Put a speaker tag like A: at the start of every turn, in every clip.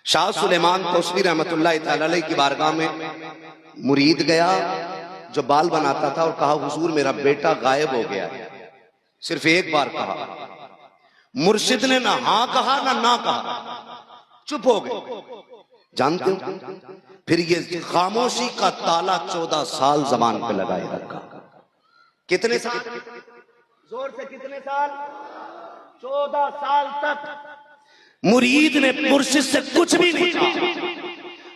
A: شاہ سلیمان توسوی رحمت اللہ تعالی علیہ کی بارگاہ میں مرید گیا جو بال بناتا تھا اور کہا حضور میرا بیٹا غائب ہو گیا ہے. صرف ایک بار کہا. مرشد نے نہ ہاں کہا نہ کہا, چپ ہو گئے. جانتے ہو پھر یہ خاموشی کا تالا 14 سال زبان پہ لگائے رکھا. کتنے سال؟ زور سے کتنے سال؟ 14 سال تک مرید نے مرشد سے کچھ بھی نہیں کہا,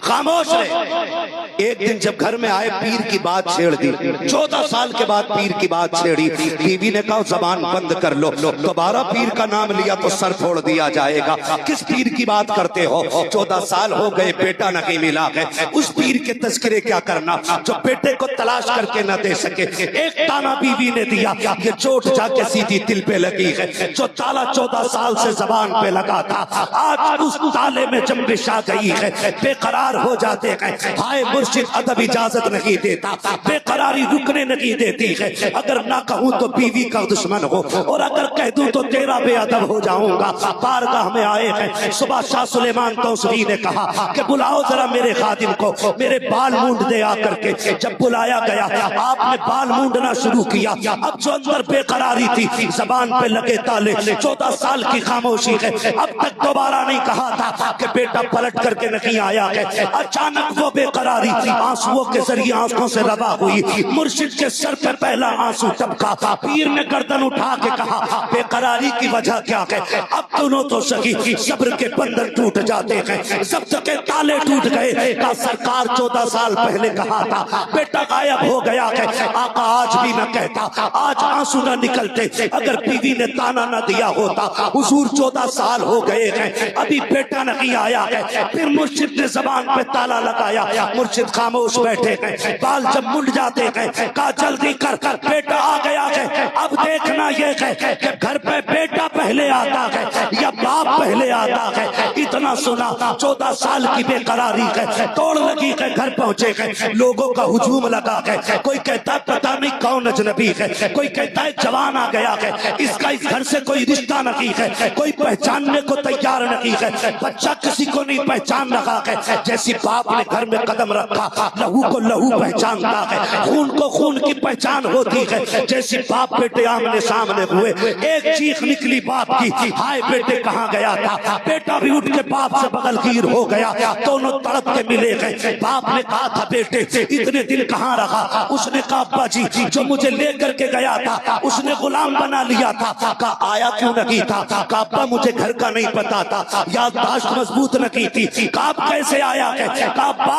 A: خاموش رہے. ایک دن جب گھر میں آئے پیر کی بات چھیڑ دی. 14 سال کے بعد پیر کی بات چھیڑی. بیوی نے کہا زبان بند کر لو, دوبارہ پیر کا نام لیا تو سر پھوڑ دیا جائے گا. کس پیر کی بات کرتے ہو؟ 14 سال ہو گئے بیٹا نہیں ملا ہے. اس پیر کے تذکرے کیا کرنا جو بیٹے کو تلاش کر کے نہ دے سکے. ایک تانا بیوی نے دیا, یہ چوٹ جا کے سیدھی دل پہ لگی ہے. جو تالا 14 سال سے زبان پہ لگا تھا آج اس تالے میں جنبش آ گئی ہے. بے قرار ہو جاتے ہیں. ہائے مرشد ادب اجازت نہیں دیتا, بے قراری رکنے نہیں دیتی ہے. اگر نہ کہوں تو بیوی کا دشمن ہو, اور اگر کہہ دوں تو تیرا بے ادب ہو جاؤں گا. بارگاہ میں آئے ہیں. صبح شاہ سلیمان توسوی نے کہا کہ بلاؤ ذرا میرے خادم کو, میرے بال مونڈ دے آ کر کے. جب بلایا گیا آپ نے بال مونڈنا شروع کیا. اب جو اندر بے قراری تھی زبان پہ لگے تالے, 14 سال کی خاموشی ہے. اب تک دوبارہ نہیں کہا تھا کہ بیٹا پلٹ کر کے نہیں آیا ہے. اچانک وہ بے قراری آنسوؤں کے ذریعے آنکھوں سے روا ہوئی. مرشد کے سر پہ پہلا آنسو ٹپکا. پیر نے گردن اٹھا کے کہا بے قراری کی وجہ کیا ہے؟ اب دونوں تو سکی صبر کے بندھن ٹوٹ جاتے ہیں, ضبط کے تالے ٹوٹ گئے. کا سرکار 14 سال پہلے کہا تھا بیٹا غائب ہو گیا ہے. آقا آج بھی نہ کہتا, آج آنسو نہ نکلتے. اگر بیوی نے تانا نہ دیا ہوتا حضور 14 سال ہو گئے ہیں ابھی بیٹا نہیں آیا ہے. پھر مرشد نے زبان پہ تالا لگایا. مرشد خاموش بیٹھے ہیں. بال جب منڈ جاتے ہیں کہا جلدی کر بیٹا آ گیا ہے. اب دیکھنا یہ ہے کہ گھر پہ بیٹا پہلے آتا ہے یا باپ پہلے آتا ہے. اتنا سنا 14 سال کی بے قراری ہے. توڑ لگی ہے, گھر پہنچے ہیں. لوگوں کا ہجوم لگا ہے. کوئی کہتا ہے پتہ نہیں کون اجنبی ہے, کوئی کہتا ہے جوان آ گیا ہے, اس کا اس گھر سے کوئی رشتہ نہیں ہے, کوئی پہچاننے کو تیار نہیں ہے. بچہ کسی کو نہیں پہچان رہا ہے. جیسی باپ نے گھر میں قدم رکھا لہو کو لہو پہچانتا ہے, خون کو خون کی پہچان ہوتی ہے. جیسی باپ بیٹے آمنے سامنے ہوئے ایک چیخ نکلی باپ کی, ہائے بیٹے کہاں گیا تھا. بیٹا بھی اٹھ کے باپ سے بغل گیر ہو گیا. دونوں تڑپ کے ملے گئے. باپ نے کہا تھا بیٹے اتنے دن کہاں رہا؟ اس نے کہا ابا جی جو مجھے لے کر کے گیا تھا اس نے غلام بنا لیا تھا. کہا آیا کیوں نہیں تھا؟ کہا ابا مجھے گھر کا نہیں پتا تھا, یادداشت مضبوط نہیں تھی. کہا کیسے آیا ہے؟ کہا با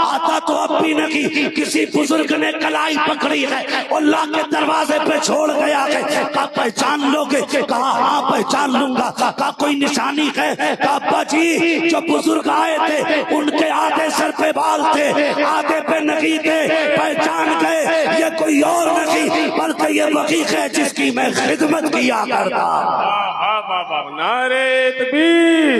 A: آتا تو اب بھی نہیں, کسی بزرگ نے کلائی پکڑی ہے اللہ کے دروازے پہ چھوڑ گیا ہے. کہا پہچان لو گے؟ کہا ہاں پہچان لوں گا. کہا کوئی نشانی ہے؟ کہا ابا جی جو بزرگ آئے تھے ان کے آدھے سر پہ بال تھے آدھے پہ نہیں تھے. پہچان گئے یہ کوئی اور نہیں بلکہ یہ وکیل ہے جس کی میں خدمت کیا کرتا.
B: نعرہ تکبیر.